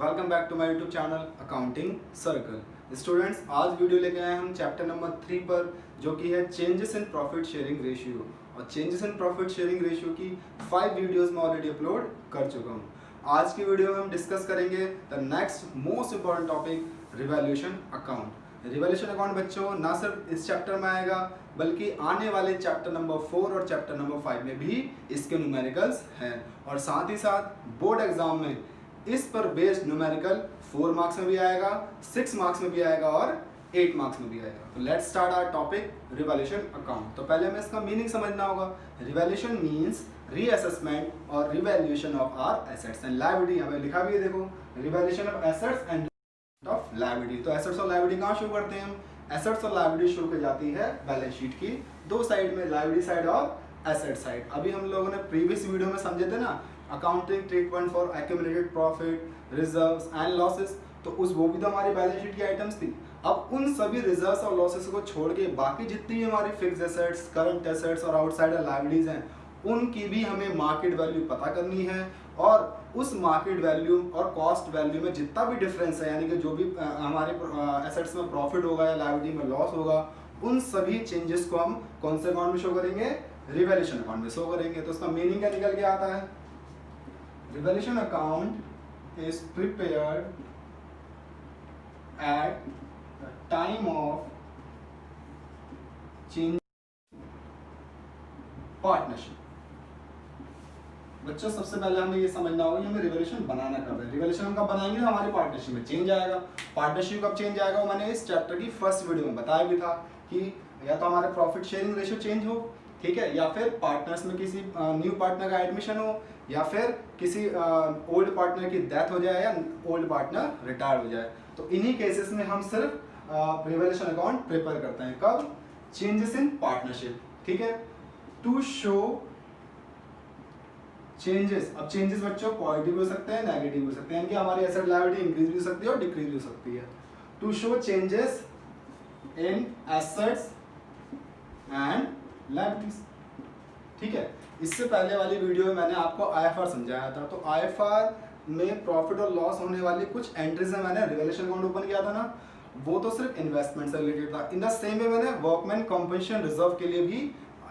Welcome back to my YouTube channel accounting circle. Students, आज video लेके आए हम चैप्टर नंबर 3 पर, जो कि है changes in profit sharing ratio. और changes in profit sharing ratio की 5 वीडियोस में ऑलरेडी अपलोड कर चुका हूँ। आज की वीडियो में हम डिस्कस करेंगे the next most important topic, revaluation account. Revaluation account बच्चों ना सिर्फ इस चैप्टर में आएगा, बल्कि आने वाले चैप्टर नंबर 4 और चैप्टर नंबर 5 में भी इसके न्यूमेरिकल्स हैं। और साथ ही साथ बोर्ड एग्जाम में इस पर बेस्ड न्यूमेरिकल 4 मार्क्स में भी आएगा, 6 मार्क्स में भी आएगा और 8 मार्क्स में भी आएगा। तो let's start our topic, revaluation account. तो पहले हमें इसका मीनिंग समझना होगा। रिवैल्यूएशन मींस रीअसेसमेंट और revaluation of our assets and liability. हमें लिखा भी है, देखो, revaluation of assets and of liability. तो एसेट्स और लायबिलिटी कहाँ शो करते हैं हम? एसेट्स और लायबिलिटी शो की जाती है बैलेंस शीट की दो साइड में, लायबिलिटी साइड और एसेट साइड। अभी हम लोगों ने प्रीवियस वीडियो में समझे थे ना, accounting treatment for accumulated profit, reserves and losses. तो वो भी तो हमारी बैलेंस शीट की आइटम्स थी। अब उन सभी रिजर्व्स और लॉसेस को छोड़ के बाकी जितनी भी हमारी फिक्स एसेट्स, करंट एसेट्स और आउटसाइडर लायबिलिटीज हैं, उनकी भी हमें मार्केट वैल्यू पता करनी है। और उस मार्केट वैल्यू और कॉस्ट वैल्यू में जितना भी डिफरेंस है, यानी कि जो भी हमारे एसेट्स में प्रॉफिट होगा या लायबिलिटी में लॉस होगा, उन सभी चेंजेस को हम कौन से अकाउंट में शो करेंगे? रिवैल्यूएशन अकाउंट में शो करेंगे। तो उसका मीनिंग क्या निकल के आता है? Revaluation account is prepared at the time of change partnership. बच्चों, सबसे पहले हमें ये समझना होगा कि हमें रिवैल्यूएशन बनाना कब है। रिवैल्यूएशन हम कब बनाएंगे? हमारी पार्टनरशिप में चेंज आएगा। पार्टनरशिप कब चेंज आएगा? वो मैंने इस चैप्टर की फर्स्ट वीडियो में बताया भी था कि या तो हमारे प्रॉफिट शेयरिंग रेशियो चेंज हो, ठीक है, या फिर पार्टनर्स में किसी न्यू पार्टनर का एडमिशन हो, या फिर किसी ओल्ड पार्टनर की डेथ हो जाए या ओल्ड पार्टनर रिटायर हो जाए। तो इन्हीं केसेस में हम सिर्फ रिवैल्यूएशन अकाउंट प्रिपेयर करते हैं। कब? चेंजेस इन पार्टनरशिप, ठीक है, टू शो चेंजेस। अब चेंजेस बच्चों पॉजिटिव हो सकते हैं, नेगेटिव हो सकते हैं, यानी कि हमारी एसेट लायबिलिटी इंक्रीज भी हो सकती है और डिक्रीज भी हो सकती है। To show changes in assets and liabilities, ठीक है। इससे पहले वाली वीडियो में मैंने आपको आईएफआर समझाया था। तो आईएफआर में प्रॉफिट और लॉस होने वाली कुछ एंट्रीज में मैंने रिवैल्यूएशन अकाउंट ओपन किया था ना, वो तो सिर्फ इन्वेस्टमेंट से रिलेटेड था। इन द सेम वे मैंने वर्कमैन कॉम्पेंसेशन रिजर्व के लिए भी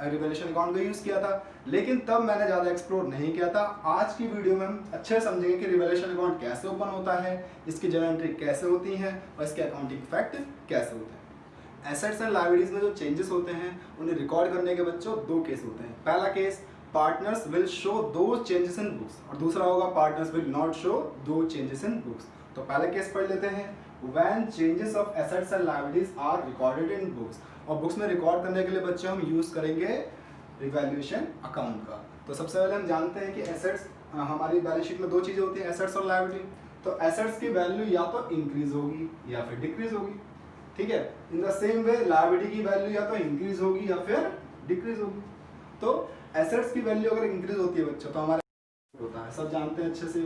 रिवैल्यूएशन अकाउंट का यूज किया था, लेकिन तब मैंने ज्यादा एक्सप्लोर नहीं किया था। आज की वीडियो में हम अच्छे से समझेंगे कि रिवैल्यूएशन अकाउंट कैसे ओपन होता है, इसकी जर्नल एंट्री कैसे होती है और इसके अकाउंटिंग फैक्ट कैसे होते हैं। एसेट्स एंड लायबिलिटीज में जो चेंजेस होते हैं उन्हें रिकॉर्ड करने के बच्चों दो केस होते हैं। पहला केस, पार्टनर्स विल शो दो चेंजेस इन बुक्स, और दूसरा होगा पार्टनर्स विल नॉट शो दो चेंजेस इन बुक्स। तो पहला केस पढ़ लेते हैं, when changes of assets and liabilities are recorded in books. और बुक्स में रिकॉर्ड करने के लिए बच्चों हम यूज करेंगे रिवैल्यूएशन अकाउंट का। तो सबसे पहले हम जानते हैं कि एसेट्स, हमारी बैलेंस शीट में दो चीजें होती हैं, एसेट्स और लायबिलिटी। तो एसेट्स की वैल्यू या तो इंक्रीज होगी या फिर डिक्रीज होगी, ठीक है। इन द सेम वे लायबिलिटी की वैल्यू या तो इंक्रीज होगी या फिर डिक्रीज होगी। तो एसेट्स की वैल्यू अगर इंक्रीज होती है बच्चों तो हमारा होता है, सब जानते हैं अच्छे से।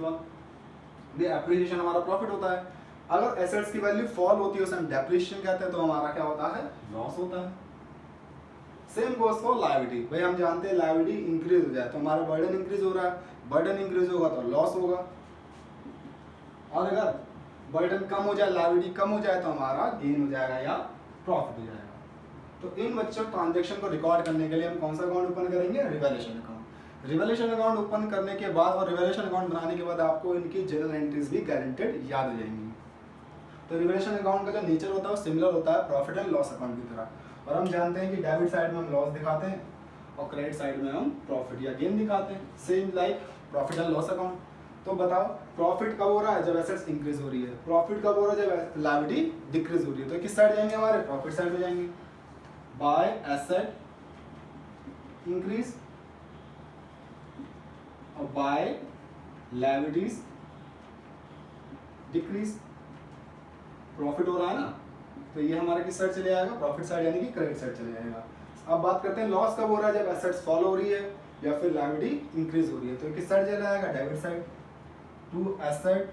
डेप्रिसिएशन हमारा प्रॉफिट होता है। अगर एसेट्स की वैल्यू फॉल होती है, उसे हम डेप्रिसिएशन कहते हैं, तो हमारा क्या होता है? लॉस होता है। Same goes for liability. भाई हम जानते हैं लायबिलिटी इंक्रीज हो जाए तो हमारा बर्डन इंक्रीज हो रहा है, बर्डन इंक्रीज होगा तो लॉस होगा, और अगर बर्डन कम हो जाए, लायबिलिटी कम हो जाए तो हमारा गेन हो जाएगा या प्रॉफिट हो जाएगा। तो इन बच्चों ट्रांजैक्शन को रिकॉर्ड करने के लिए हम कौन सा अकाउंट ओपन करेंगे? Revaluation account. Revaluation account open करने के बाद और रिवैल्यूएशन अकाउंट बनाने के बाद आपको इनकी जर्नल एंट्रीज भी गारंटेड याद हो जाएंगी। तो रिवैल्यूएशन अकाउंट का जो नेचर होता है वो सिमिलर होता है प्रॉफिट एंड लॉस अकाउंट की तरह। और हम जानते हैं कि डेबिट साइड में हम लॉस दिखाते हैं और क्रेडिट साइड में हम प्रॉफिट या गेन दिखाते हैं, same like profit and loss account. तो बताओ, प्रॉफिट कब हो रहा है? जब एसेट्स इंक्रीज हो रही है। प्रॉफिट कब हो रहा है? जब लायबिलिटी डिक्रीज हो रही है। तो किस साइड जाएंगे? हमारे प्रॉफिट साइड में जाएंगे। बाय एसेट इंक्रीज और बाय लायबिलिटीज डिक्रीज। प्रॉफिट हो रहा है ना, तो ये हमारा किस साइड चले जाएगा? प्रॉफिट साइड, यानी कि क्रेडिट साइड चले जाएगा। अब बात करते हैं लॉस कब हो रहा है? जब एसेट्स फॉल हो रही है या फिर लायबिलिटी इंक्रीज हो रही है। तो किस साइड चला जाएगा? Debit side. To asset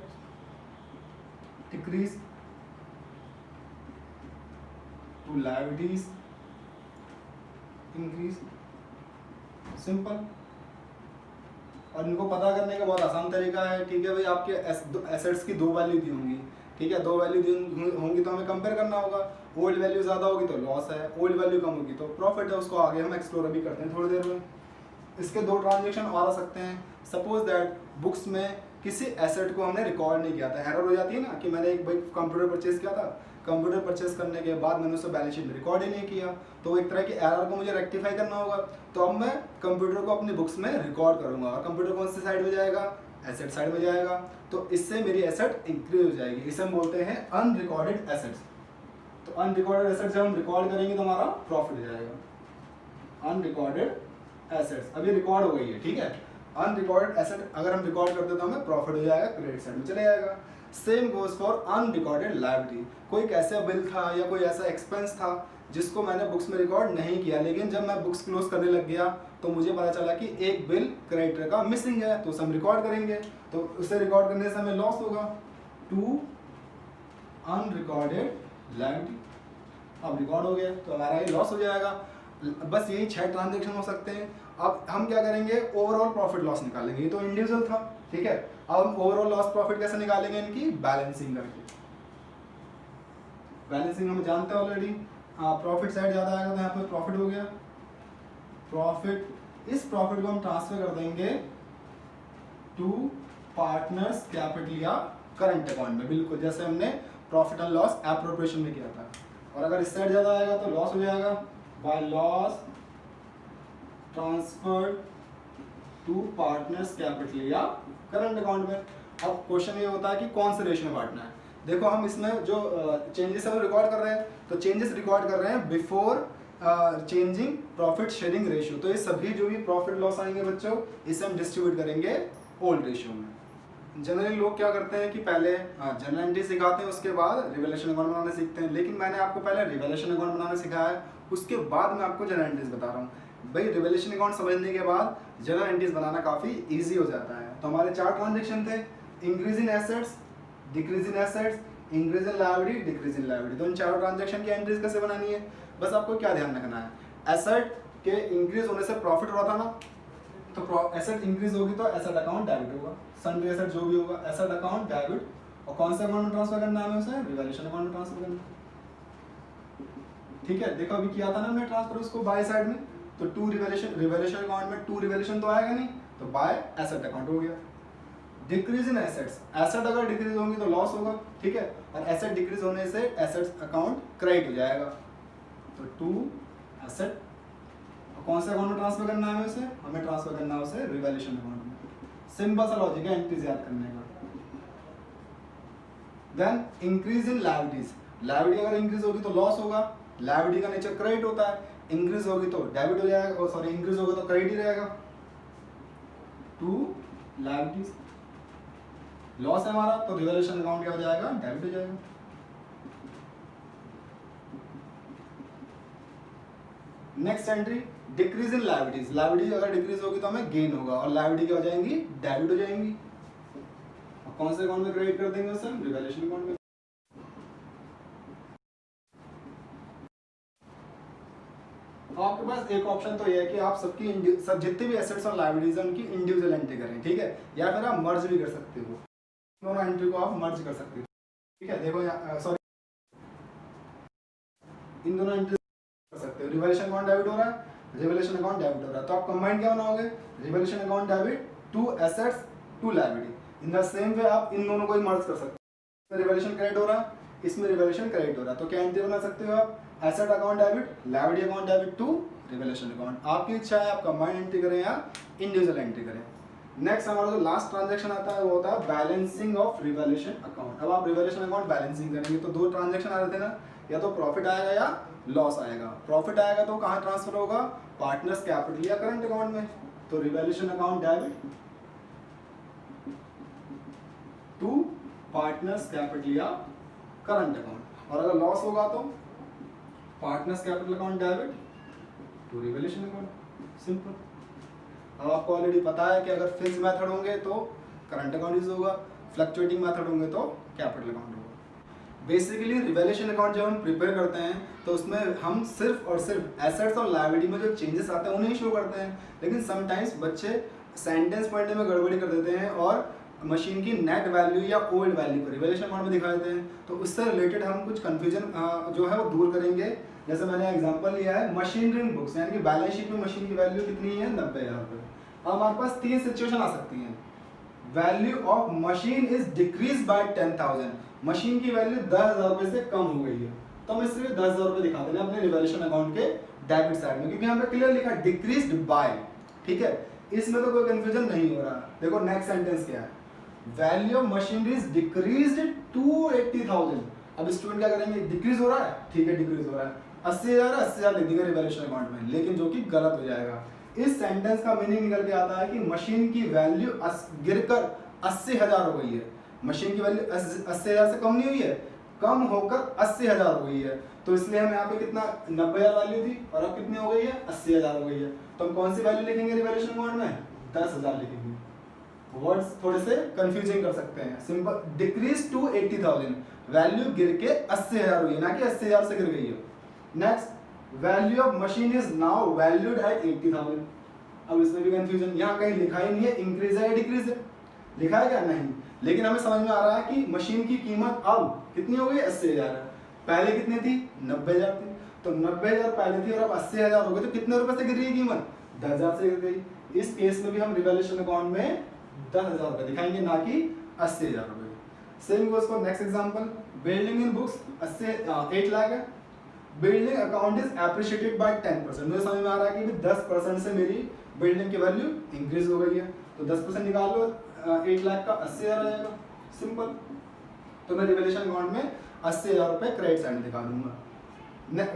decrease to liabilities increase, simple. और इनको पता करने का बहुत आसान तरीका है। ठीक है भाई, आपके एसेट्स की 2 वैल्यू दी होंगी, ठीक है, 2 वैल्यू दी होंगी तो हमें कंपेयर करना होगा। ओल्ड वैल्यू ज़्यादा होगी तो लॉस है, ओल्ड वैल्यू कम होगी तो प्रॉफिट है। उसको आगे हम एक्सप्लोर अभी करते हैं थोड़ी देर में। इसके 2 ट्रांजेक्शन और आ सकते हैं। सपोज दैट बुक्स में किसी एसेट को हमने रिकॉर्ड नहीं किया था, एरर हो जाती है ना कि मैंने एक भाई कंप्यूटर परचेज किया था, कंप्यूटर परचेज करने के बाद मैंने उसे बैलेंस शीट में रिकॉर्ड ही नहीं किया, तो एक तरह की एरर को मुझे रेक्टिफाई करना होगा। तो अब मैं कंप्यूटर को अपनी बुक्स में रिकॉर्ड करूंगा, और कंप्यूटर कौन सी साइड में जाएगा, एसेट साइड में जाएगा। तो इससे मेरी एसेट इंक्रीज हो जाएगी। इसे हम बोलते हैं अनरिकॉर्डेड एसेट्स। तो अनरिकॉर्डेड एसेट जब हम रिकॉर्ड करेंगे तो हमारा प्रॉफिट हो जाएगा। अनरिकॉर्डेड एसेट्स अभी रिकॉर्ड हो गई है, ठीक है। अनरिकॉर्डेड एसेट अगर हम रिकॉर्ड करते तो हमें प्रॉफिट हो जाएगा, क्रेडिट साइड में चले जाएगा। Same goes for unrecorded liability. कोई कैसा बिल था या कोई ऐसा एक्सपेंस था जिसको मैंने बुक्स में रिकॉर्ड नहीं किया, लेकिन जब मैं बुक्स क्लोज करने लग गया तो मुझे पता चला कि एक बिल क्रेडिटर का मिसिंग है, तो उसे हम रिकॉर्ड करेंगे। तो उसे रिकॉर्ड करने से हमें लॉस होगा, टू अनरिकॉर्डेड लायबिलिटी। अब रिकॉर्ड हो गया तो हमारा ये लॉस हो जाएगा। बस यही 6 ट्रांजेक्शन हो सकते हैं। अब हम क्या करेंगे, ओवरऑल प्रॉफिट लॉस निकालेंगे। ये तो इंडिविजुअल था, ठीक है। अब हम ओवरऑल लॉस प्रॉफिट कैसे निकालेंगे, इनकी बैलेंसिंग करके। बैलेंसिंग हम जानते हैं ऑलरेडी। प्रॉफिट साइड ज़्यादा आएगा तो यहाँ पे प्रॉफिट हो गया, प्रॉफिट। इस प्रॉफिट को हम ट्रांसफर कर देंगे टू पार्टनर्स कैपिटल या करंट अकाउंट में, बिल्कुल जैसे हमने प्रॉफिट एंड लॉस एप्रोप्रिएशन में किया था। और अगर इस साइड ज़्यादा आएगा तो लॉस हो जाएगा, by loss transfer to partners capital या करंट अकाउंट में। अब क्वेश्चन ये होता है कि कौन से रेशियो में बांटना है। देखो हम इसमें जो चेंजेस है वो रिकॉर्ड कर रहे हैं, तो चेंजेस रिकॉर्ड कर रहे हैं before changing profit sharing ratio. तो ये सभी जो भी प्रॉफिट लॉस आएंगे बच्चों, इसे हम डिस्ट्रीब्यूट करेंगे ओल्ड रेशियो में। जनरली लोग क्या करते हैं कि पहले जनरल एंट्री सिखाते हैं, उसके बाद रिवैल्यूएशन अकाउंट बनाना सीखते हैं। लेकिन मैंने आपको पहले रिवैल्यूएशन अकाउंट बनाना सिखाया है, उसके बाद मैं आपको जनरल एंट्रीज बता रहा हूँ। भाई रिवैल्यूएशन अकाउंट समझने के बाद जनरल एंट्रीज बनाना काफ़ी ईजी हो जाता है। तो हमारे 4 ट्रांजेक्शन थे, increase in assets, decrease in assets, increase in liability, decrease in liability. तो इन 4 ट्रांजेक्शन की एंट्रीज कैसे बनानी है, बस आपको क्या ध्यान रखना है, एसेट के इंक्रीज होने से प्रॉफिट हो रहा था ना, तो एसेट इंक्रीज होगी तो एसेट अकाउंट डेबिट होगा, सन्ड्री एसेट जो भी होगा एसेट अकाउंट डेबिट। और कौन से अकाउंट में ट्रांसफर करना है हमें उसे, रिवैल्यूएशन अकाउंट में ट्रांसफर करना है, ठीक है। देखो अभी किया था ना हमने ट्रांसफर उसको बाय साइड में, तो टू रिवैल्यूएशन अकाउंट में टू रिवैल्यूएशन तो आएगा नहीं, तो बाय एसेट अकाउंट हो गया। डिक्रीज इन एसेट्स, एसेट अगर डिक्रीज होंगी तो लॉस होगा, ठीक है। और एसेट डिक्रीज होने से एसेट्स अकाउंट क्रेडिट हो जाएगा, तो टू एसेट। कौन से अकाउंट में ट्रांसफर करना है हमें उसे, हमें ट्रांसफर करना है उसे रिवैल्यूएशन अकाउंट में। सिंपल सा लॉजिक है एंट्रीज याद करने का। Then increase in liabilities, liability अगर इंक्रीज होगी तो लॉस होगा, लायबिलिटी का नेचर क्रेडिट होता है, इंक्रीज होगी तो डेबिट हो जाएगा, और सॉरी इंक्रीज होगा तो क्रेडिट ही रहेगा, टू लायबिलिटीज। लॉस है हमारा तो रिवैल्यूएशन अकाउंट क्या हो जाएगा, डेबिट हो जाएगा। Next entry decrease in liabilities, liability अगर डिक्रीज होगी तो हमें गेन होगा, और लायबिलिटी क्या हो जाएंगी, डेबिट हो जाएंगी। और कौन से अकाउंट में क्रेडिट कर देंगे उसे, रिवैल्यूएशन अकाउंट में। आपके पास एक ऑप्शन तो ये है कि आप सब जितने भी एसेट्स और लायबिलिटीज हैं उनकी इंडिविजुअल एंट्री करें, ठीक है, या फिर आप मर्ज भी कर सकते हो, दोनों एंट्री को आप मर्ज कर सकते हो, ठीक है। देखो सॉरी, इन दोनों एंट्री कर सकते हो, रिवैल्यूएशन अकाउंट डेबिट हो रहा है, रिवैल्यूएशन अकाउंट डेबिट हो रहा है, तो आप कंबाइन क्या बनाओगे, revaluation account debit to assets to liability. In the same way आप इन दोनों को ही मर्ज कर सकते हो, रिवैल्यूएशन क्रेडिट हो रहा है, इसमें रिवैल्यूएशन क्रेडिट हो रहा है, तो क्या एंट्री बना सकते हो आप, asset account debit, liability account debit to revaluation account. आपकी इच्छा है आप कंबाइंड एंट्री करें या इंडिविजुअल एंट्री करें। नेक्स्ट हमारा जो लास्ट ट्रांजैक्शन आता है वो होता है बैलेंसिंग ऑफ रिवैल्यूएशन अकाउंट। अब आप रिवैल्यूएशन अकाउंट बैलेंसिंग करेंगे तो 2 ट्रांजैक्शन आ रहे थे ना, या तो प्रॉफिट आएगा या लॉस आएगा। प्रॉफिट आएगा तो कहाँ ट्रांसफर होगा, पार्टनर्स कैपिटल या करंट अकाउंट में, तो revaluation account debit to partners capital या करंट अकाउंट। और अगर लॉस होगा तो partners capital account debit to revaluation account, simple. अब आपको ऑलरेडी पता है कि अगर फिक्स मेथड होंगे तो करंट अकाउंट यूज होगा, फ्लक्चुएटिंग मेथड होंगे तो कैपिटल अकाउंट होगा। बेसिकली रिवैल्यूएशन अकाउंट जब हम प्रिपेयर करते हैं तो उसमें हम सिर्फ और सिर्फ एसेट्स और लायबिलिटी में जो चेंजेस आते हैं उन्हें शो करते हैं, लेकिन समटाइम्स बच्चे सेंटेंस पढ़ने में गड़बड़ी कर देते हैं और मशीन की नेट वैल्यू या ओल्ड वैल्यू को रिवैल्यूएशन अकाउंट में दिखा देते हैं, तो उससे रिलेटेड हम कुछ कंफ्यूजन जो है वो दूर करेंगे। जैसे मैंने एग्जांपल लिया है मशीनरी इन बुक्स, यानी कि बैलेंस शीट में मशीन की वैल्यू कितनी है 90,000 रुपये। अब हमारे पास 3 सिचुएशन आ सकती हैं। Value of machine is decrease by 10,000, machine की वैल्यू 10,000 रुपये से कम हो गई है, तो हम इसलिए 10,000 रुपये दिखा देंगे अपने रिवैल्यूएशन अकाउंट के डेबिट साइड में, क्योंकि यहाँ पे क्लियर लिखा डिक्रीज्ड बाय। ठीक है, इसमें तो कोई कंफ्यूजन नहीं हो रहा। देखो नेक्स्ट सेंटेंस क्या है, value of machinery is decreased to 80,000। अब स्टूडेंट क्या करेंगे, डिक्रीज हो रहा है, ठीक है डिक्रीज हो रहा है, 80,000 लिख देंगे रिवैल्यूएशन अकाउंट में, लेकिन जो कि गलत हो जाएगा। इस सेंटेंस का मीनिंग निकल के आता है कि मशीन की वैल्यू गिरकर 80,000 हो गई है। मशीन की वैल्यू 80,000 से कम नहीं हुई है, कम होकर 80,000 हो गई है, तो इसलिए हम यहाँ पे कितना 90,000 वैल्यू थी और अब कितनी हो गई है 80,000 हो गई है, तो हम कौन सी वैल्यू लिखेंगे रिवैल्यूएशन अकाउंट में 10,000 लिखेंगे। वर्ड्स थोड़े से कंफ्यूजिंग कर सकते हैं। सिंपल डिक्रीज टू 80,000, वैल्यू गिर के 80,000 हुई है, ना कि 80,000 से गिर गई है। Next, value of machine is now valued at 80,000। अब इसमें भी कंफ्यूजन, यहाँ कहीं लिखा ही नहीं है इंक्रीज है या डिक्रीज है, लिखा है क्या नहीं, लेकिन हमें समझ में आ रहा है कि मशीन की कीमत अब कितनी हो गई 80,000 है, पहले कितनी थी 90,000 थी, तो 90,000 पहले थी और अब 80,000 हो गई, तो कितने रुपए से गिर रही है कीमत 10,000 से गिर गई। इस केस में भी हम रिवैल्यूएशन अकाउंट में 10,000 रुपए दिखाएंगे, ना कि 80,000 रुपए। Same goes for next example, building in books 8 lakh है, building account is appreciated by 10%। मुझे समझ में आ रहा है कि 10% से मेरी बिल्डिंग की वैल्यू इंक्रीज हो गई है, तो 10% निकाल लो, 8 लाख का 80,000 आ जाएगा, सिंपल। तो मैं रिवैल्यूएशन अकाउंट में 80,000 रुपए क्रेडिट साइड में दिखा दूंगा।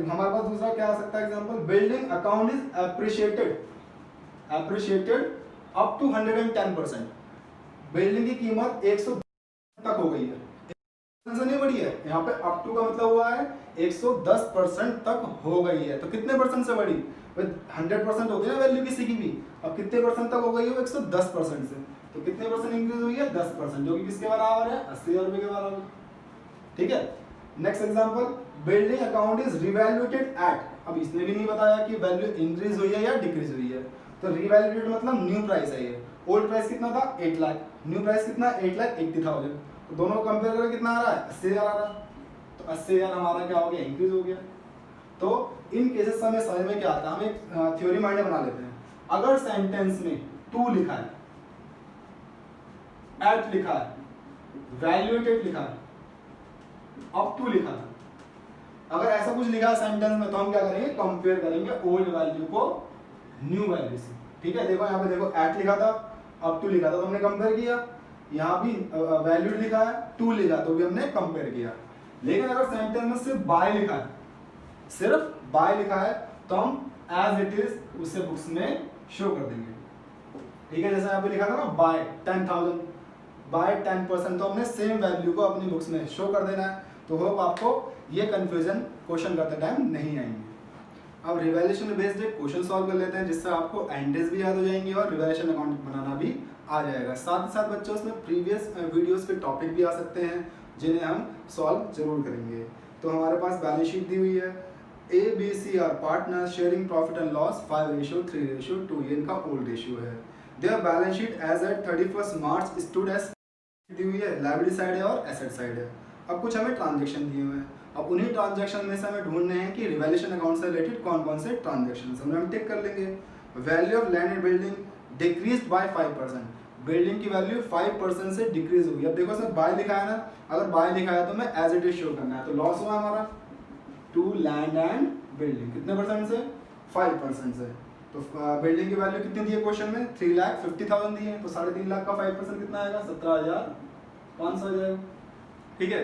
हमारे पास दूसरा क्या आ सकता है example, building account is appreciated up to 110%। Building की कीमत 100 तक हो गई है, नहीं बढ़ी है, यहाँ पे अप टू का मतलब हुआ है 110% तक हो गई है, तो कितने परसेंट से बढ़ी, 100% होती है ना वैल्यू किसी की भी, अब कितने परसेंट तक हो गई है 110% से, तो कितने परसेंट इंक्रीज हुई है 10%, जो कि किसके बराबर है 80,000 रुपए के बराबर। ठीक है, next example, building account is revaluated at, अब इसने भी नहीं बताया कि वैल्यू इंक्रीज हुई है या डिक्रीज हुई है, तो रिवैल्यूएटेड मतलब न्यू प्राइस है ये, ओल्ड प्राइस कितना था 8 लाख, न्यू प्राइस कितना 8,80,000, तो दोनों कंपेयर करके कितना आ रहा है 80,000 आ रहा है, तो 80,000 हमारा क्या हो गया इंक्रीज हो गया। तो इन केसेस में समझ में क्या आता है, हम एक थ्योरी माइंड बना लेते हैं। अगर सेंटेंस में टू लिखा है, एट लिखा है, वैल्यूएटेड लिखा है, अप टू लिखा है, अगर ऐसा कुछ लिखा है सेंटेंस में, तो हम क्या करेंगे कंपेयर करेंगे ओल्ड वैल्यू को न्यू वैल्यू से। ठीक है, देखो यहाँ पे देखो एट लिखा था, अप टू लिखा था, तो हमने कंपेयर किया, यहाँ भी वैल्यूड लिखा है, टू लिखा तो भी हमने कंपेयर किया। लेकिन अगर सेंटेंस में सिर्फ बाय लिखा है, सिर्फ बाय लिखा है, तो हम एज इट इज उसे बुक्स में शो कर देंगे। ठीक है, जैसे यहाँ पे लिखा था ना बाय 10,000, बाय 10%, तो हमने सेम वैल्यू को अपनी बुक्स में शो कर देना है। तो होप आपको ये कंफ्यूजन क्वेश्चन करते टाइम नहीं आएंगे। अब रिवैल्यूएशन बेस्ड एक क्वेश्चन सॉल्व कर लेते हैं, जिससे आपको एंट्रीज भी याद हो जाएंगी और रिवैल्यूएशन अकाउंट बनाना भी आ जाएगा। साथ ही साथ बच्चों उसमें प्रीवियस वीडियोस के टॉपिक भी आ सकते हैं, जिन्हें हम सॉल्व जरूर करेंगे। तो हमारे पास बैलेंस शीट दी हुई है, A B C are partner sharing profit and loss 5:3:2, ये इनका ओल्ड रेशियो है। Their balance sheet as at 31 March stood as दी हुई है, लायबिलिटी साइड है और एसेट साइड है। अब कुछ हमें ट्रांजेक्शन दिए हुए हैं, अब उन्हीं ट्रांजेक्शन में से हमें ढूंढने हैं कि रिवैल्यूएशन अकाउंट से रिलेटेड कौन कौन से ट्रांजेक्शन हम टिक कर लेंगे। Value of land and building decreased bye 5%, building की वैल्यू 5% से डिक्रीज हुई। अब देखो इसमें बाय लिखा है ना, अगर बाय लिखा है तो मैं एज इट इज शो करना है, तो लॉस हुआ हमारा टू लैंड एंड बिल्डिंग, कितने परसेंट से 5% से। तो बिल्डिंग की वैल्यू कितनी दी है क्वेश्चन में 3,50,000 दी है, तो 3.5 लाख का 5% कितना आएगा 17,500 आ जाएगा। ठीक है,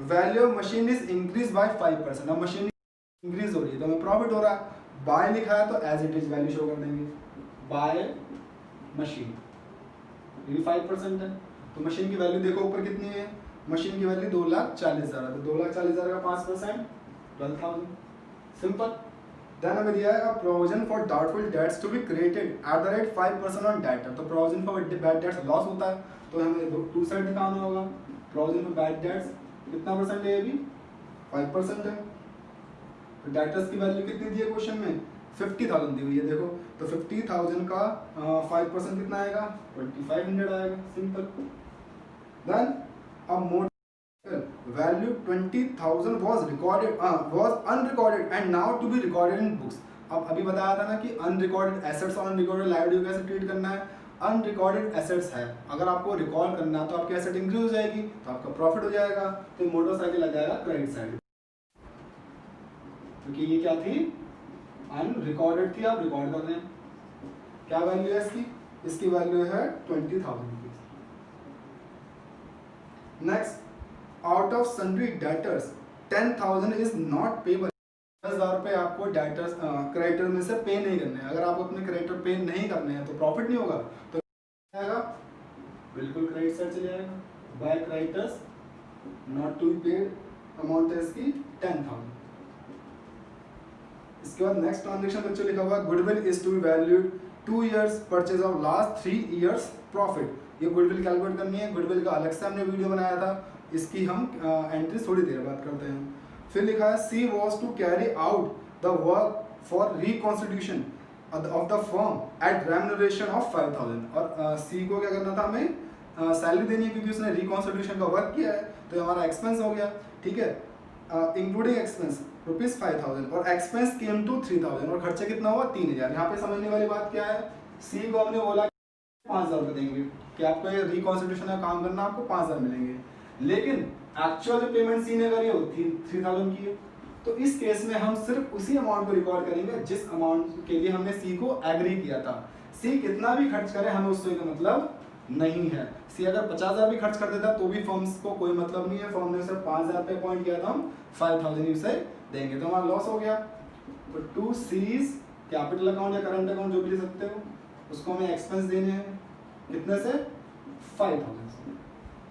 value of machine is increase by 5%, अब मशीन इंक्रीज हो रही है तो हमें प्रॉफिट हो रहा है, बाय लिखा है तो as it is value show कर देंगे, बाय मशीन ये 5% है, तो मशीन की वैल्यू देखो ऊपर कितनी है, मशीन की वैल्यू 2,40,000 है, तो 2,40,000 का 5% 12,000, सिंपल। देन हमें दिया है provision for doubtful debts to be created at the rate 5% on debtor, तो provision for bad debts loss होता है, तो हमें टू साइड दिखाना होगा। प्रोविजन फॉर बैड डेट्स कितना परसेंट है, ये भी 5% है। तो डेटर्स की वैल्यू कितनी दी है क्वेश्चन में 50,000 दी हुई है देखो, तो 50,000 का 5% कितना आएगा, 2500 आएगा, simple. Then a motor value 20,000 was unrecorded and now to be recorded in books। अब अभी बताया था ना कि अनरिकॉर्डेड एसेट्स और अनरिकॉर्डेड लायबिलिटी कैसे ट्रीट करना है। अनरिकॉर्डेड एसेट्स है, अगर आपको रिकॉर्ड करना है तो आपकी एसेट इंक्रीज हो जाएगी तो आपका प्रॉफिट हो जाएगा, तो मोटरसाइकिल आ जाएगा क्रेडिट साइड, क्योंकि ये क्या थी, अनरिकॉर्डेड थी, आप रिकॉर्ड कर रहे हैं। क्या वैल्यू है इसकी, इसकी वैल्यू है 20,000 rupees. Next, out of sundry debtors 10,000 is not payable. 10,000 रुपये आपको डेटर्स क्रेडिटर में से पे नहीं करने हैं। अगर आप अपने क्रेडिटर पे नहीं करने हैं तो प्रॉफिट नहीं होगा, तो आएगा बिल्कुल क्रेडिट साइड चले जाएगा, by creditors not to be paid, amount है इसकी 10,000। इसके बाद नेक्स्ट ट्रांजेक्शन बच्चों लिखा हुआ है goodwill is to be valued 2 years purchase of last 3 years profit. ये गुडविल कैलकुलेट करनी है, गुडविल का अलग से हमने वीडियो बनाया था, इसकी हम एंट्री थोड़ी देर बाद करते हैं। फिर लिखा है C was to carry out the work for reconstitution of the firm at remuneration of 5,000। और सी को क्या करना था, हमें सैलरी देनी है क्योंकि उसने रिकॉन्स्टिट्यूशन का वर्क किया है, तो हमारा एक्सपेंस हो गया, ठीक है, इंक्लूडिंग एक्सपेंस ₹5,000 और एक्सपेंस केम टू 3,000 और खर्चा कितना हुआ 3,000। यहाँ पे समझने वाली बात क्या है, सी को हमने बोला 5,000 रुपये देंगे कि आपको ये रिकॉन्स्टिट्यूशन का काम करना, आपको 5,000 मिलेंगे, लेकिन एक्चुअल जो पेमेंट सी ने करी हो 3,000 की है। तो इस केस में हम सिर्फ उसी अमाउंट को रिकॉर्ड करेंगे जिस अमाउंट के लिए हमने सी को एग्री किया था। सी कितना भी खर्च करे हमें उससे का मतलब नहीं है। सी अगर 50,000 भी खर्च कर देता तो भी फर्म्स को कोई मतलब नहीं है, फर्म ने सिर्फ 5,000 पे पॉइंट किया था, हम 5,000 ही उसे देंगे, तो हमारा लॉस हो गया। तो टू सीरीज कैपिटल अकाउंट या करंट अकाउंट जो भी ले सकते हो, उसको हमें एक्सपेंस देने हैं कितने से 5,000 से।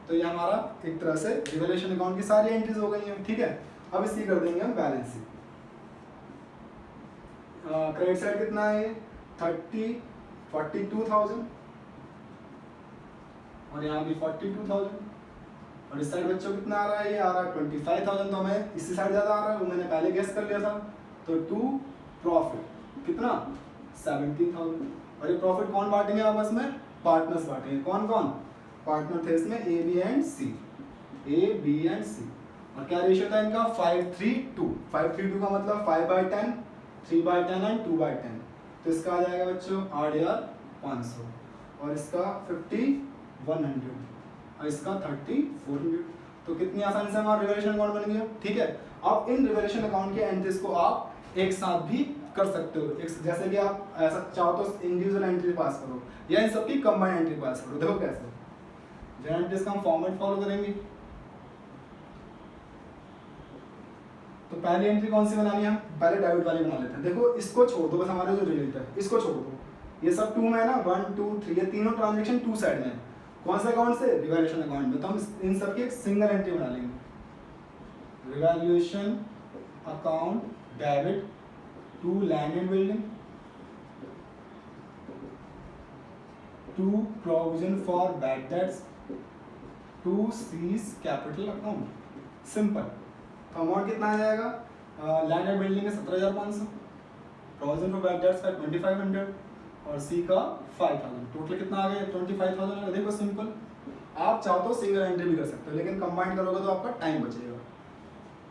तो ये हमारा एक तरह से रिवैल्यूएशन अकाउंट की सारी एंट्रीज हो गई हैं, ठीक है। अब इसकी कर देंगे हम बैलेंस शीट। क्रेडिट साइड कितना है, 42,000 और यहाँ भी 42,000 और इस साइड बच्चों कितना आ रहा है, ये आ रहा है 25,000, तो हमें इसी साइड ज्यादा आ रहा है, वो मैंने पहले गेस कर लिया था। तो टू प्रॉफिट कितना 17,000 और ये प्रॉफिट कौन बांटेंगे आपस में, पार्टनर्स बांटेंगे। कौन कौन पार्टनर थे इसमें, A B and C, A B and C. और क्या रेशियो था इनका 5:3:2। 5:3:2 का मतलब 5/10, 3/10 एंड 2/10। तो इसका आ जाएगा बच्चों 8,500 और इसका 5,100 और इसका 3,400। तो कितनी आसानी से हमारा रिवैल्यूएशन अकाउंट बन गया, ठीक है। अब इन रिवैल्यूएशन अकाउंट के एंट्रीज को आप एक साथ भी कर सकते हो, जैसे कि आप ऐसा चाहो तो इंडिविजुअल एंट्री पास करो या इन सबकी कंबाइंड एंट्री पास करो। देखो कैसे, जर्नल एंट्रीज का हम फॉर्मेट फॉलो करेंगे। तो पहली एंट्री कौन सी बनानी है, हम पहले डेबिट वाली बना लेते हैं। देखो इसको छोड़ दो, बस हमारे जो रिलेट है इसको छोड़ दो, ये सब 2 में है ना, 1 2 3, ये तीनों ट्रांजेक्शन 2 साइड में है। कौन से अकाउंट से, रिवैल्यूएशन अकाउंट में। तो हम इन सब की एक सिंगल एंट्री बना लेंगे। Revaluation account debit to land and building, to provision for bad debts, to C's capital account. Simple. तो अमाउंट कितना आ जाएगा, लैंड एंड बिल्डिंग का 17,500, प्रोविजन फॉर बैड डेट्स का 2,500 और सी का 5,000। टोटल कितना आ गया 25,000। देखो सिंपल, आप चाहो तो सिंगल एंट्री भी कर सकते हो, लेकिन कंबाइन करोगे तो आपका टाइम बचेगा।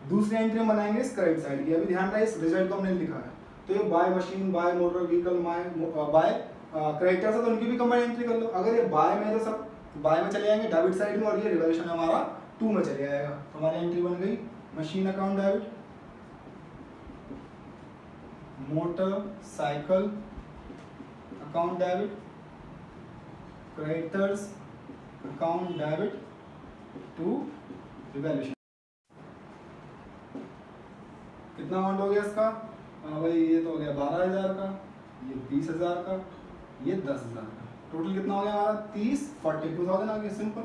दूसरी एंट्री हम बनाएंगे इस क्रेडिट साइड की। अभी ध्यान रहे, इस रिजल्ट को हमने लिखा है, तो ये by machine, by motor vehicle, by creditors है तो उनकी भी कंबाइन एंट्री कर लो। अगर ये बाय में तो सब बाय में चले जाएंगे डेबिट साइड में, और ये रिवैल्यूएशन हमारा 2 में चले जाएगा। तो हमारी एंट्री बन गई machine account debit, motor cycle account debit, creditors account debit to revaluation. कितना अमाउंट हो गया इसका, भाई ये तो हो गया 12,000 का, ये 20,000 का, ये 10,000 का। टोटल कितना हो गया हमारा 42,000 आ गया। सिंपल,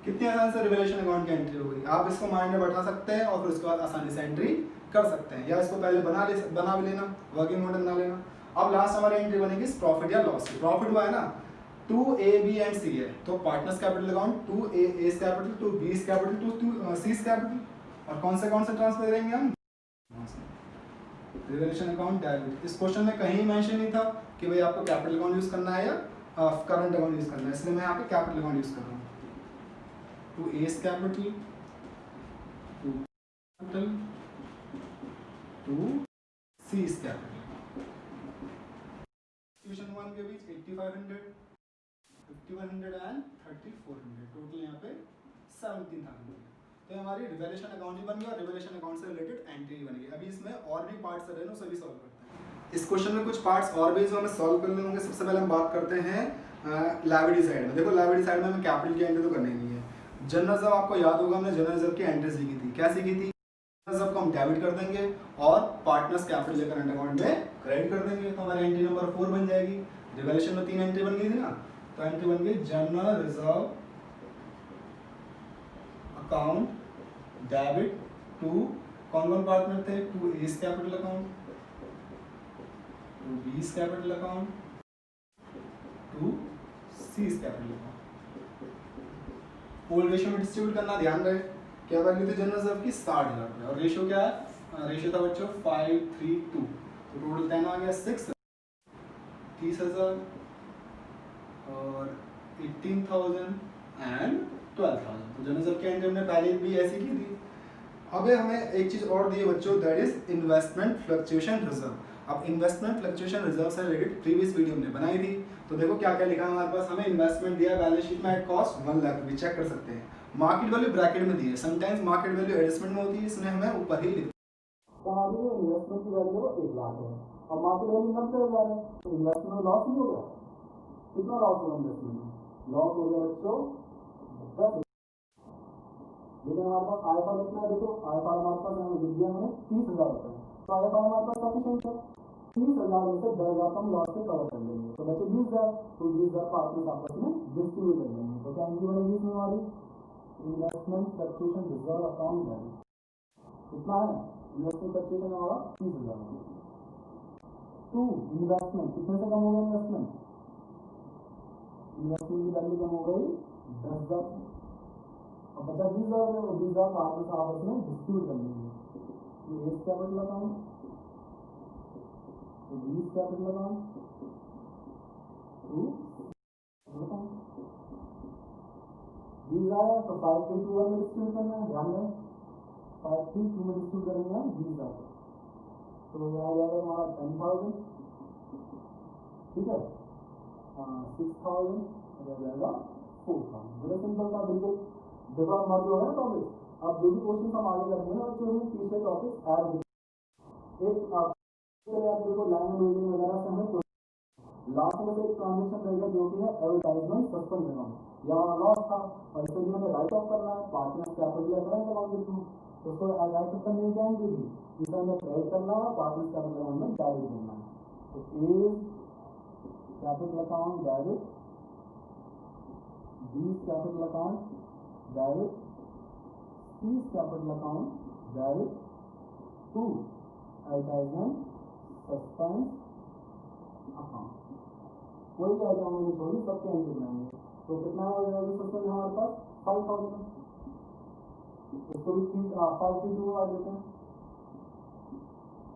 कितनी आसानी से रिवैल्यूएशन अकाउंट की एंट्री हो गई। आप इसको माइंड में बैठा सकते हैं और फिर उसके बाद आसानी से एंट्री कर सकते हैं, या इसको पहले बना भी लेना, वर्किंग मॉडल बना लेना। अब लास्ट हमारी एंट्री बनेगी प्रॉफिट या लॉस की। प्रॉफिट हुआ है ना, 2A B एंड C है, तो partners capital account 2A A's capital, 2 B's capital, 2 C's capital. और कौन से ट्रांसफर करेंगे हम, रिवैल्यूएशन अकाउंट डेबिट। इस क्वेश्चन में कहीं मेंशन नहीं था कि भाई आपको कैपिटल अकाउंट यूज करना है या करंट अकाउंट यूज करना है, इसलिए मैं यहाँ पे कैपिटल अकाउंट यूज कर रहा हूँ। To A's capital, to capital, to C's capital. Tuition 1 के बीच 8500, 5100 एंड 3400, टोटल यहाँ पे 17,000। तो हमारी रिवैल्यूएशन अकाउंट भी बन गया और रिवैल्यूएशन अकाउंट से रिलेटेड एंट्री बन गई। अभी इसमें और भी पार्ट्स रहे ना, सभी सॉल्व करते हैं। इस क्वेश्चन में कुछ पार्ट्स और भी जो हमें सॉल्व करने होंगे। सबसे पहले हम बात करते हैं लायबिलिटी साइड में। देखो लायबिलिटी साइड में हमें कैपिटल की एंट्री तो करनी नहीं है। जनरल रिजर्व आपको याद होगा, हमने जनरल रिजर्व की एंट्री सीखी थी। क्या सीखी थी? रिजर्व को हम डेबिट कर देंगे और पार्टनर्स कैपिटल या करंट अकाउंट में क्रेडिट कर देंगे, तो हमारी एंट्री नंबर 4 बन जाएगी। रिवैल्यूएशन में 3 एंट्री बन गई थी ना, तो एंट्री बन गई general reserve account debit to कौन कौन पार्टनर थे? To A's capital account, to B's capital account, to C's capital account. Pool ratio में डिस्ट्रीब्यूट करना ध्यान रहे। क्या वैल्यू थी जनरल रिजर्व की? 60,000 रुपये। और रेशियो क्या है? रेशियो था बच्चों 5:3:2, तो टोटल 10 आ गया 6, 30,000 और 18,000 एंड 12,000। तो जनरल रिजर्व की एंट्री हमने पहले भी ऐसी की थी। अब हमें एक चीज और दी है बच्चों, that is investment fluctuation reserve. अब इन्वेस्टमेंट फ्लक्चुएशन रिजर्व से रिलेटेड प्रीवियस वीडियो हमने बनाई थी, तो देखो क्या क्या लिखा है हमारे पास। हमें इन्वेस्टमेंट दिया बैलेंस शीट में एट कॉस्ट 1 लाख रुपये, चेक कर सकते हैं। मार्केट वैल्यू ब्रैकेट में दी है, समटाइम्स मार्केट वैल्यू एडजस्टमेंट में होती है, इसने हमें ऊपर ही लिखा। तो हमारी इन्वेस्टमेंट की वैल्यू 1 लाख है और मार्केट वैल्यू 90,000 है, तो इन्वेस्टमेंट में लॉस नहीं हो गया? कितना लॉस हुआ इन्वेस्टमेंट में? लॉस हो गया बच्चों 10। लेकिन हमारे पास आईएफआर कितना है? देखो आईएफआर हमारे पास हमें लिख दिया मैंने 30,000 रुपये, तो आईएफआर हमारे पास सफिशिएंट है। 30,000 में से 10,000 तो हम लॉस से कवर कर लेंगे, तो बचे 20,000, तो 20,000 पार्टनर्स आपस में डिस्ट्रीब्यूट कर लेंगे। तो क्या एंट्री बनेगी इसमें हमारी? Investment fluctuation reserve account debit. कितना है इन्वेस्टमेंट फ्लक्चुएशन हमारा? 30,000। टू इन्वेस्टमेंट कितने से कम हो गया? इन्वेस्टमेंट की वैल्यू कम हो गई 10,000 और बचा 20,000 रुपये, वो 20,000 पार्टनर्स आपस में डिस्ट्रीब्यूट कर लेंगे। तो एस कैपिटल अकाउंट, तो 20 कैपिटल अकाउंट, टू अकाउंट 20 आया तो 5:3:2 में डिस्ट्रीब्यूट करना है, ध्यान में 5:3:2 में डिस्ट्रीब्यूट करेंगे हम 20,000, तो यह आ जाएगा हमारा 10,000, ठीक है, 6,000 और आ जाएगा 4,000। बड़ा सिंपल था बिल्कुल। देखो अब मर्ज हो गया टॉपिक। अब जो भी क्वेश्चन हम आगे करेंगे ना बच्चों, उसमें पिछले टॉपिक ऐड एक आप देखो लैंड बिल्डिंग वगैरह से हमें लास्ट में से एक ट्रांजेक्शन रहेगा जो कि है एडवर्टाइजमेंट सस्पेंस अकाउंट। यहाँ लॉस था और इसे भी हमें राइट ऑफ करना है पार्टनर्स कैपिटल या करंट अकाउंट के थ्रू, तो उसको राइट ऑफ करने की क्या एंट्री थी? इसे हमें क्रेडिट करना है, पार्टनर्स कैपिटल अकाउंट में डेबिट करना है। तो A capital account debit, B capital account debit, C capital account debit, to advertisement suspense account. कोई भी आइटम नहीं छोड़नी, सबके एंट्री बनाएंगे। तो कितना है सस्पेंस हमारे पास? 5,000। इसको भी 5:2 आ देते हैं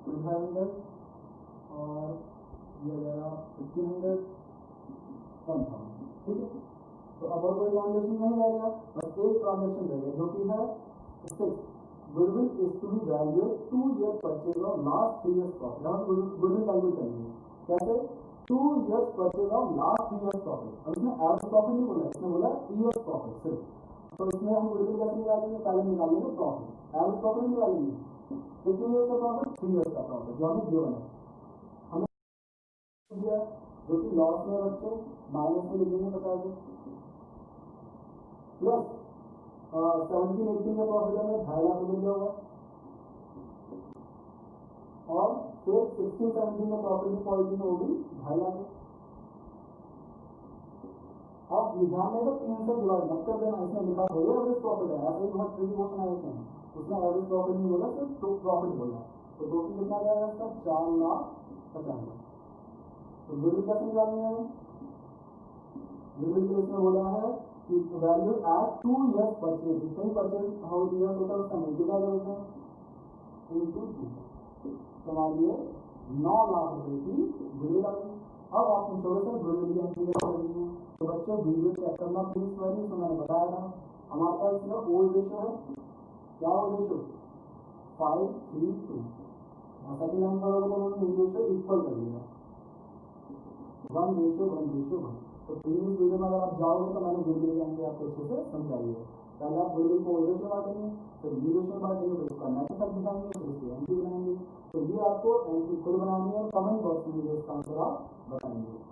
2,500 और ये जाएगा 1,500, 1,000, ठीक है। तो अब और कोई ट्रांजेक्शन नहीं रहेगा, बस एक ट्रांजेक्शन रहेगा जो कि है 6, goodwill is to be valued 2 years purchase of last 3 years profit. हम गुडविल कैलकुलेट करेंगे कैसे? 2 years purchase of last 3 years profit. अब इसने एवरेज प्रॉफिट नहीं बोला, इसने बोला ईयर प्रॉफिट सिर्फ। तो इसमें हम गुडविल कैसे निकालेंगे? पहले निकालेंगे प्रॉफिट, एवरेज प्रॉफिट निकालेंगे। कितने ईयर्स का प्रॉफिट? 3 years का प्रॉफिट जो हमें गिवन है। हमें दिया जो कि लॉस में बच्चों माइनस में लिख देंगे 50 प्लस 17-18 का प्रॉफिट हमें 2.5 लाख रुपये दिया होगा और फिर 16-17 का प्रॉफिट भी पॉजिटिव में होगी 2.5 लाख। अब ध्यान में 3 से डिवाइड मत कर देना, इसने लिखा हो एवरेज प्रॉफिट है, ऐसे ही बहुत ट्रिकी क्वेश्चन आ जाते हैं। उसने एवरेज प्रॉफिट नहीं बोला, सिर्फ टू प्रॉफिट बोला, तो टोटल कितना जाएगा इसका? 4,50,000। तो गुडविल कैसे निकालेंगे हमें? गुडविल के इसमें बोला है कि वैल्यू एट 2 years परचेज, जितने ही परचेज हाउ ईयर्स होता है उसका मल्टीप्लाई करते हैं इनटू 2, तो हमारे लिए 9 लाख रुपए की गुडविल आ गई। अब आप पूछोगे सर गुडविल की एंट्री कैसे करनी है, तो बच्चों वीडियो चेक करना प्लीज वैल्यू, तो मैंने बताया था हमारे पास इसमें ओल्ड रेशो है, क्या ओल्ड रेशो 5:3:2, और सेकंड लाइन पर होगा तो उन्होंने रेशो इक्वल कर दिया 1:1:1। तो प्रीवियस वीडियो में अगर आप जाओगे तो मैंने गुडविल की एंट्री आपको अच्छे से समझाई है। पहले आप गुडविल को ओल्ड रेशो बांटेंगे, फिर न्यू रेशो बांटेंगे, फिर उसका नेट इफेक्ट दिखाएंगे, फिर उसकी एंट्री बनाएंगे। तो ये आपको एंट्री खुद बनानी है, कमेंट बॉक्स में मुझे इसका आंसर आप बताएंगे।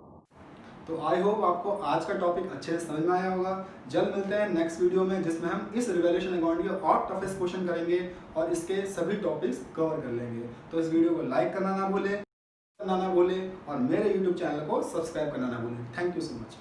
तो आई होप आपको आज का टॉपिक अच्छे से समझ में आया होगा। जल्द मिलते हैं नेक्स्ट वीडियो में, जिसमें हम इस रिवैल्यूएशन अकाउंट के और टफेस्ट क्वेश्चन करेंगे और इसके सभी टॉपिक्स कवर कर लेंगे। तो इस वीडियो को लाइक करना ना भूलें और मेरे यूट्यूब चैनल को सब्सक्राइब करना ना भूलें। Thank you so much.